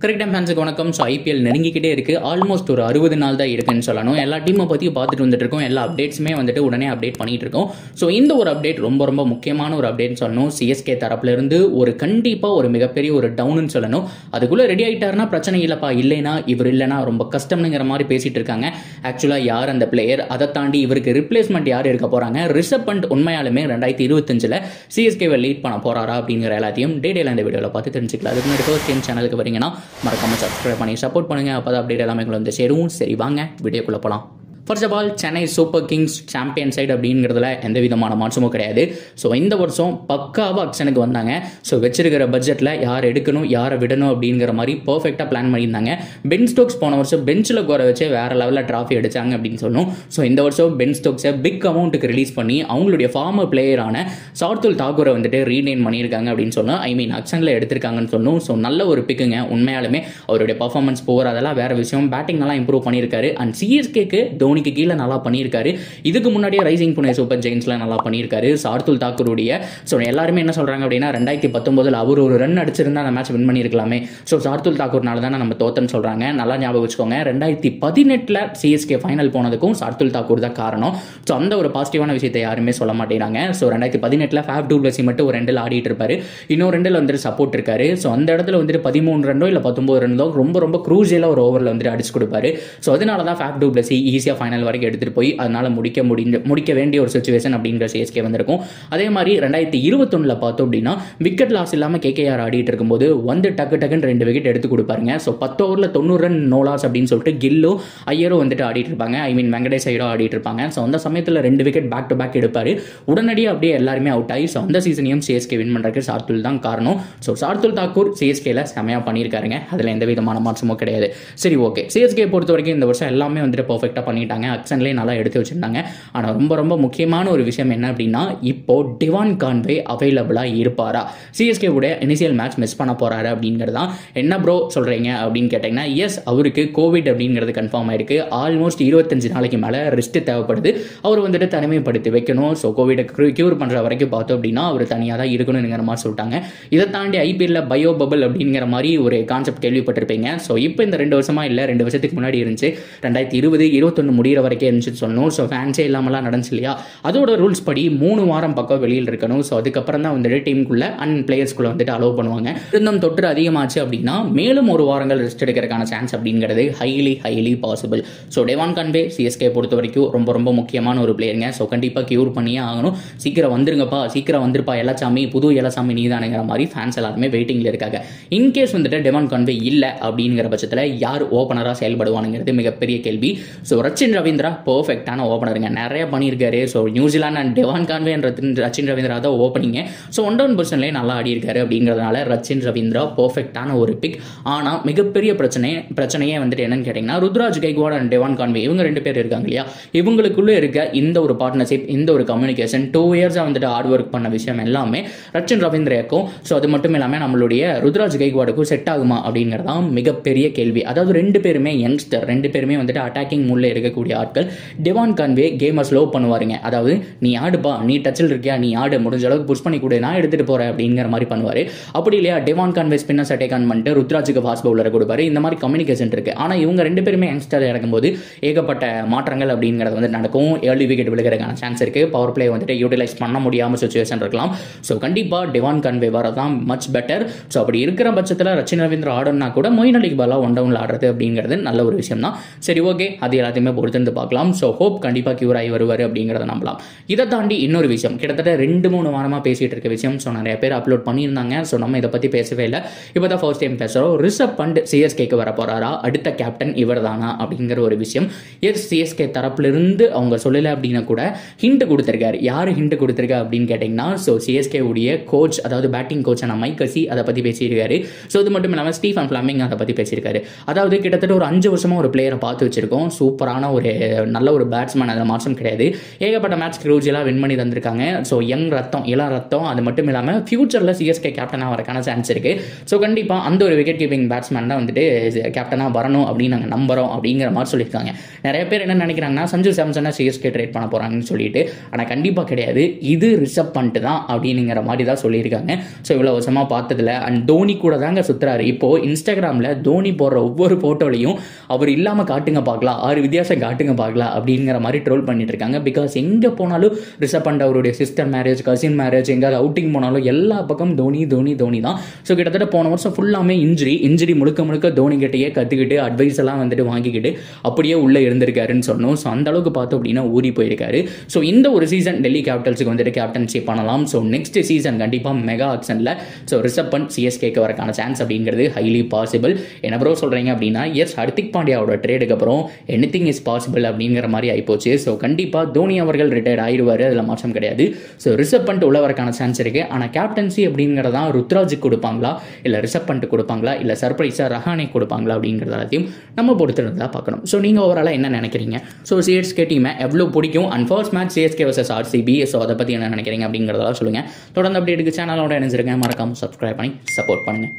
Cricket time ஃபேன்ஸுக்கு வணக்கம். So IPL நெருங்கிக்கிட்டே இருக்குது. ஆல்மோஸ்ட் ஒரு 60 நாள் தான் இருக்குன்னு சொல்லணும். எல்லா டீமை பற்றி பார்த்துட்டு வந்துட்டு இருக்கோம். எல்லா அப்டேட்ஸுமே வந்துட்டு உடனே அப்டேட் பண்ணிட்டு இருக்கோம். ஸோ இந்த ஒரு அப்டேட் ரொம்ப ரொம்ப முக்கியமான ஒரு அப்டேட்னு சொல்லணும். சிஎஸ்கே தரப்புலேருந்து ஒரு கண்டிப்பாக ஒரு மிகப்பெரிய ஒரு டவுன்னு சொல்லணும். அதுக்குள்ளே ரெடி ஆகிட்டாருன்னா பிரச்சனை இல்லைப்பா, இல்லைனா இவர் இல்லைனா ரொம்ப கஷ்டம்னுங்கிற மாதிரி பேசிட்டு இருக்காங்க. ஆக்சுவலாக யார் அந்த பிளேயர், அதை தாண்டி இவருக்கு ரிப்ளேஸ்மெண்ட் யார் இருக்க போகிறாங்க, ரிஷப் பண்ட் உண்மையாலுமே 2025 சிஎஸ்கேவை லீட் பண்ண போகிறாரா அப்படிங்கிற எல்லாத்தையும் டீடைல் இந்த வீடியோவில் பார்த்து தெரிஞ்சுக்கலாம். அதுக்கு முன்னாடி ஃபர்ஸ்ட் டைம் சேனலுக்கு வரீங்கன்னா மறக்காம சப்ஸ்கிரைப் பண்ணி சப்போர்ட் பண்ணுங்க. அப்பதான் அப்டேட் எல்லாமே வந்து சேரும். சரி வாங்க வீடியோக்குள்ள போலாம். First of all, Chennai Super Kings champion side அப்படிங்கிறதுல எந்த விதமான மாற்றமும் கிடையாது. ஸோ இந்த வருஷம் பக்காவாக ஆக்ஷனுக்கு வந்தாங்க. ஸோ வச்சிருக்கிற பட்ஜெட்டில் யார் எடுக்கணும் யாரை விடணும் அப்படிங்கிற மாதிரி பர்ஃபெக்டாக பிளான் பண்ணியிருந்தாங்க. பென் ஸ்டோக்ஸ் போன வருஷம் பெஞ்சில் குறை வச்சு வேற லெவலில் ட்ராஃபி அடிச்சாங்க அப்படின்னு சொல்லணும். ஸோ இந்த வருஷம் பென் ஸ்டோக்ஸை பிக் அமௌண்ட்டுக்கு ரிலீஸ் பண்ணி அவங்களுடைய ஃபார்மர் பிளேயரான சார்துல் தாக்கூரை வந்துட்டு ரீநெயின் பண்ணியிருக்காங்க அப்படின்னு சொல்லணும். ஐ மீன் ஆக்ஷனில் எடுத்திருக்காங்கன்னு சொல்லணும். ஸோ நல்ல ஒரு பிக்குங்க. உண்மையாலுமே அவருடைய பர்ஃபார்மன்ஸ் போகிற அதெல்லாம் வேற விஷயம். பேட்டிங் நல்லா இம்ப்ரூவ் பண்ணியிருக்காரு. அண்ட் சிஎஸ்கேக்கு தோனிக்கு கீழே நல்லா பண்ணியிருக்காரு. இதுக்கு முன்னாடியே ரைசிங் புனே சூப்பர் ஜெயின்ஸ்ல நல்லா பண்ணியிருக்காரு சார்துல் தாக்கூருடைய. ஸோ எல்லாருமே என்ன சொல்றாங்க அப்படின்னா 2019 அவர் ஒரு ரன் அடிச்சிருந்தா அந்த மேட்ச் வின் பண்ணியிருக்கலாமே. ஸோ சார்துல் தாக்கூர்னால தானே நம்ம தோத்தன்னு சொல்றாங்க. நல்லா ஞாபகம் வச்சுக்கோங்க, 2018 சிஎஸ்கே ஃபைனல் போனதுக்கும் சார்துல் தாக்கூர் தான் காரணம். ஸோ அந்த ஒரு பாசிட்டிவான விஷயத்தை யாருமே சொல்ல மாட்டேங்கிறாங்க. ஸோ 2018 ஃபேப் டூப்ளசி மட்டும் ஒரு 2 ஆடிட்டு இருப்பாரு, இன்னும் 2 வந்துட்டு சப்போர்ட் இருக்காரு. ஸோ அந்த இடத்துல வந்துட்டு 13 ரன்னோ இல்லை 19 ரன்னோ ரொம்ப ரொம்ப க்ரூசியலாக ஒரு ஓவரில் வந்துட்டு அடிச்சு கொடுப்பாரு. ஸோ அதனால தான் ஃபேப் டூப்ளசி ஈஸியாக ஃபைனல் வரைக்கும் எடுத்துட்டு போய் அதனால முடிக்க வேண்டிய ஒரு சிச்சுவேஷன் அப்படிங்கிற சிஎஸ்கே வந்திருக்கும். அதே மாதிரி 2021 பார்த்தோம் அப்படின்னா விக்கெட் லாஸ் இல்லாமல் கேகேஆர் ஆடிட்டு இருக்கும்போது வந்து டக்குன்னு 2 விக்கெட் எடுத்து கொடுப்பாருங்க. ஸோ 10 ஓவரில் 90 ரன் நோ லாஸ் அப்படின்னு சொல்லிட்டு கில்லோ ஐயரோ வந்துட்டு ஆடிட்டு இருப்பாங்க. ஐ மீன் வெங்கடேஷ் ஐயரோ ஆடிட்டு இருப்பாங்க. ஸோ அந்த சமயத்தில் 2 விக்கெட் பேக் டு பேக் எடுப்பாரு. உடனடியாக அப்படியே எல்லாருமே அவுட் ஆகி ஸோ அந்த சீசனையும் சிஎஸ்கே வின் பண்ணுறதுக்கு சார்துல் தான் காரணம். ஸோ சார்துல் தாக்கூர் சிஎஸ்கேல செமையாக பண்ணியிருக்காருங்க. அதில் எந்த விதமான மாற்றமும் கிடையாது. சரி ஓகே, சிஎஸ்கே பொறுத்த வரைக்கும் இந்த வருஷம் எல்லாமே வந்துட்டு பர்ஃபெக்டாக பண்ணிட்டாங்க. அக்ஷன்லேயே நல்லா எடுத்து வச்சிருந்தாங்க. ஆனால் ரொம்ப ரொம்ப முக்கியமான ஒரு விஷயம் என்ன அப்படின்னா இப்போ டிவான் கான்வே அவைலபிளாக இருப்பாரா, சிஎஸ்கே உடைய இனிஷியல் மேட்ச் மிஸ் பண்ண போறாரு அப்படிங்கிறது தான். என்ன ப்ரோ சொல்றீங்க அப்படின்னு கேட்டீங்கன்னா, எஸ் அவருக்கு கோவிட் அப்படிங்கிறது கன்ஃபார்ம் ஆயிருக்கு. ஆல்மோஸ்ட் 25 நாளைக்கு மேலே ரெஸ்ட் தேவைப்படுது. அவர் வந்துட்டு தனிமைப்படுத்தி வைக்கணும். ஸோ கோவிடை கியூர் பண்ணுற வரைக்கும் பார்த்தோம் அப்படின்னா அவர் தனியாக தான் இருக்கணுங்கிற மாதிரி சொல்லிட்டாங்க. இதை தாண்டி ஐபிஎல்ல பயோ பபிள் அப்படிங்கிற மாதிரி ஒரு கான்செப்ட் கேள்விப்பட்டிருப்பீங்க. ஸோ இப்போ இந்த 2 வருஷமா இல்லை, 2 வருஷத்துக்கு முன்னாடி இருந்துச்சு. 2020-21 முடிகிற வரைக்கும் இருந்துச்சு சொல்லணும். ஸோ ஃபேன்ஸே இல்லாமலாம் நடந்துச்சு இல்லையா. அதோட ரூல்ஸ் படி 3 வாரம் பக்கம் வெளியில் இருக்கணும். ஸோ அதுக்கப்புறம் தான் வந்துட்டு டீமுக்குள்ள அண்ட் பிளேயர்ஸ்குள்ள வந்துட்டு அலோவ் பண்ணுவாங்க. இருந்தும் தொற்று அதிகமாச்சு அப்படின்னா மேலும் 1 வாரங்கள் ரெஸ்ட் எடுக்கிறதுக்கான சான்ஸ் அப்படிங்கிறது highly possible. So Devon Conway CSK பொறுத்த வரைக்கும் ரொம்ப ரொம்ப முக்கியமான ஒரு பிளேயருங்க. ஸோ கண்டிப்பாக கியூர் பண்ணியே ஆகணும். சீக்கிரம் வந்துருங்கப்பா, சீக்கிரம் வந்துருப்பா எல்லாச்சாமி, புது எல்லாசாமி நீதானுங்கிற மாதிரி ஃபேன்ஸ் எல்லாருமே வெயிட்டிங்ல இருக்காங்க. இன்கேஸ் வந்துட்டு டிவான் கான்வே இல்லை அப்படிங்கிற பட்சத்தில் யார் ஓப்பனராக செயல்படுவானுங்கிறது மிகப்பெரிய கேள்வி. ஸோ ரச்சின் ரவீந்திரா பர்ஃபெக்டான ஓப்பனருங்க, நிறைய பண்ணியிருக்காரு. So New Zealand and Devon Conway Rachin Ravindra தான் ஓப்பனிங்க. ஸோ 1 டவுன் பொசிஷன்லேயே நல்லா ஆடி இருக்காரு அப்படிங்கிறதுனால ரச்சின் ரவீந்திரா பர்ஃபெக்டான ஒரு பிக். ஆனால் மிகப்பெரிய பிரச்சனையே வந்துட்டு என்னன்னு கேட்டிங்கன்னா Ruturaj Gaikwad and Devon Conway இவங்க 2 பேர் இருக்காங்க இல்லையா. இவங்களுக்குள்ளே இருக்க இந்த ஒரு பார்ட்னர்ஷிப், இந்த ஒரு கம்யூனிகேஷன் 2 இயர்ஸாக வந்துட்டு ஹார்ட் ஒர்க் பண்ண விஷயம் எல்லாமே ரச்சின் ரவீந்திராக்கும் ஸோ அது மட்டும் இல்லாமல் நம்மளுடைய ருத்ராஜ் கைக்வாடுக்கும் செட் ஆகுமா அப்படிங்கிறதான் மிகப்பெரிய கேள்வி. அதாவது 2 பேருமே யங்ஸ்டர், 2 பேருமே வந்துட்டு அட்டாக்கிங் மூலில் இருக்கக்கூடிய ஆட்கள். டிவான் கான்வே கேமை ஸ்லோ பண்ணுவாருங்க. அதாவது நீ ஆடுப்பா, நீ டச்சில் இருக்கியா, நீ ஆடு, முடிஞ்ச அளவுக்கு புஷ் பண்ணி கொடு, நான் எடுத்துட்டு போறேன் அப்படிங்கிற மாதிரி பண்ணுவாரு. அப்படி இல்லையா Devon Conway spinners attack on பண்ணிட்டு ருத்ராஜுக்கு ஃபாஸ்ட் பவுலரை கொடுப்பாரு. இந்த மாதிரி கம்யூனிகேஷன் இருக்கு. ஆனால் இவங்க 2 பேருமே யங்ஸ்டர் இறக்கும்போது ஏகப்பட்ட மாற்றங்கள் அப்படிங்கிறது வந்து நடக்கும். ஏர்லி விக்கெட் விழுகிறதுக்கான சான்ஸ் இருக்கு. பவர் பிளே வந்துட்டு யூட்டிலைஸ் பண்ண முடியாம சிச்சுவேஷன் இருக்கலாம். ஸோ கண்டிப்பா டிவான் கான்வே வரதான் மச் பெட்டர். ஸோ அப்படி இருக்கிற பட்சத்தில் ரச்சின் ரவீந்திரா ஆடணும்னா கூட மொயின் அலிக்கு பாலா 1 டவுன்ல ஆடுறது அப்படிங்கிறது நல்ல ஒரு விஷயம் தான். சரி ஓகே, அது எல்லாத்தையுமே பொறுத்திருந்து பார்க்கலாம். ஸோ ஹோப் கண்டிப்பா கியூர் ஆகி வருவார் அப்படிங்கிறத நம்பலாம். இதை தாண்டி இன்னொரு விஷயம், கிட்டத்தட்ட 2-3 வாரமாக பேசிட்டு இருக்க விஷயம். ஸோ நிறைய பேர் அப்லோட் பண்ணியிருந்தாங்க. ஸோ நம்ம இதை பற்றி பேசவே இல்லை. இப்போ தான் ஃபர்ஸ்ட் டைம் பேசுகிறோம். ரிஷப் பண்ட் சிஎஸ்கேக்கு வர போறாரா, அடுத்த கேப்டன் இவர் தானா அப்படிங்கிற ஒரு விஷயம். எஸ் சிஎஸ்கே தரப்பிலிருந்து அவங்க சொல்லலை அப்படின்னா கூட ஹிண்ட் கொடுத்துருக்காரு. யார் ஹிண்ட் கொடுத்துருக்கா அப்படின்னு கேட்டிங்கன்னா, ஸோ சிஎஸ்கே உடைய கோச், அதாவது பேட்டிங் கோச்சான மைக் ஹசி அதை பற்றி பேசியிருக்காரு. ஸோ இது மட்டும் இல்லாமல் ஸ்டீஃபன் ஃபிளமிங் அதை பற்றி பேசியிருக்காரு. அதாவது கிட்டத்தட்ட ஒரு 5 வருஷமாக ஒரு பிளேயரை பார்த்து வச்சிருக்கோம். சூப்பரான ஒரு நல்ல ஒரு பேட்ஸ்மேன், அதில் மாற்றம் கிடையாது. ஏகப்பட்ட மேட்ச் க்ரூஜியலாக வின் பண்ணி தந்திருக்காங்க. ஸோ யங் ரத்தம், இளம் ரத்தம். அது மட்டும் இல்லாமல் ஃபியூச்சரில் சிஎஸ்கே கேப்டனாக வரக்கான சான்ஸ் இருக்குது. ஸோ கண்டிப்பாக அந்த ஒரு விக்கெட் கீப்பிங் பேட்ஸ்மேன் தான் வந்துட்டு கேப்டனாக வரணும் அப்படின்னு நாங்கள் நம்புகிறோம் அப்படிங்கிற மாதிரி சொல்லியிருக்காங்க. நிறைய பேர் என்ன நினைக்கிறாங்கன்னா சஞ்சு சாம்சனை சிஎஸ்கே ட்ரேட் பண்ண போகிறாங்கன்னு சொல்லிட்டு. ஆனால் கண்டிப்பாக கிடையாது, இது ரிஷப் பண்ட் தான் அப்படிங்கிற மாதிரி தான் சொல்லியிருக்காங்க. ஸோ இவ்வளோ வருஷமாக பார்த்ததில்ல. அண்ட் தோனி கூட தாங்க சுற்றுறாரு. இப்போது இன்ஸ்டாகிராமில் தோனி போடுற ஒவ்வொரு ஃபோட்டோலையும் அவர் இல்லாமல் காட்டுங்க பார்க்கலாம், 6 வித்தியாசம் காட்டுங்க பார்க்கலாம் அப்படிங்கிற மாதிரி ட்ரோல் பண்ணிட்டு இருக்காங்க. பிகாஸ் எங்கே போனாலும் ரிஷப் பண்ட் அவருடைய சிஸ்டர் மேரேஜ், கசின் மேரேஜ், எங்கேயாவது அவுட்டிங் போனாலும் எல்லா பக்கம் தோனி தோனி தோனி தான். ஸோ கிட்டத்தட்ட போன வருஷம் ஃபுல்லாமே இன்ஜுரி முழுக்க முழுக்க தோனி கிட்டேயே கற்றுக்கிட்டு அட்வைஸ் எல்லாம் வந்துட்டு வாங்கிக்கிட்டு அப்படியே உள்ளே இருந்திருக்காருன்னு சொன்னோம். ஸோ அந்த அளவுக்கு பார்த்தோம் அப்படின்னா ஊறி போயிருக்காரு. ஸோ இந்த ஒரு சீசன் டெல்லி கேபிட்டல்ஸுக்கு வந்துட்டு கேப்டன்சி பண்ணலாம். ஸோ நெக்ஸ்ட் சீசன் கண்டிப்பாக மெகா ஆக்ஷனில் ஸோ ரிஷப் பண்ட் சிஎஸ்கேக்கு வரக்கான சான்ஸ் அப்படிங்கிறது ஹைலி பாசிபிள். என்ன ப்ரோ சொல்கிறீங்க அப்படின்னா, எஸ் ஹர்திக் பாண்டியாவோட ட்ரேடுக்கு அப்புறம் எனிதிங் இஸ் பாசிபிள் அப்படிங்கிற மாதிரி ஆகிப்போச்சு. ஸோ கண்டிப்பாக தோனி அவர்கள் ரிட்டையர்ட் ஆயிடுவார், அதில் மாற்றம் கிடையாது. ஸோ ரிஷப் பண்ட் உள்ள வரக்கான சான்ஸ் இருக்குது. ஆனால் கேப்டன்சி அப்படிங்கிறதா ருத்ராஜுக்கு கொடுப்பாங்களா, இல்லை ரிஷப் பண்ட் கொடுப்பாங்களா, இல்லை சர்ப்ரைஸாக ரஹானே கொடுப்பாங்களா அப்படிங்கிறது எல்லாத்தையும் நம்ம பொறுத்திருந்து தான் பார்க்கணும். ஸோ நீங்கள் ஓவராலாக என்ன நினைக்கிறீங்க? ஸோ சிஎஸ்கே டீமை எவ்வளோ பிடிக்கும்? And first match CSK vs RCB. So அதை பற்றி என்ன நினைக்கிறீங்க அப்படிங்கிறதெல்லாம் சொல்லுங்கள். தொடர்ந்து அப்டேட்டுக்கு சேனலோட இணைஞ்சிருங்க. மறக்காமல் சப்ஸ்கிரைப் பண்ணி சப்போர்ட் பண்ணுங்கள்.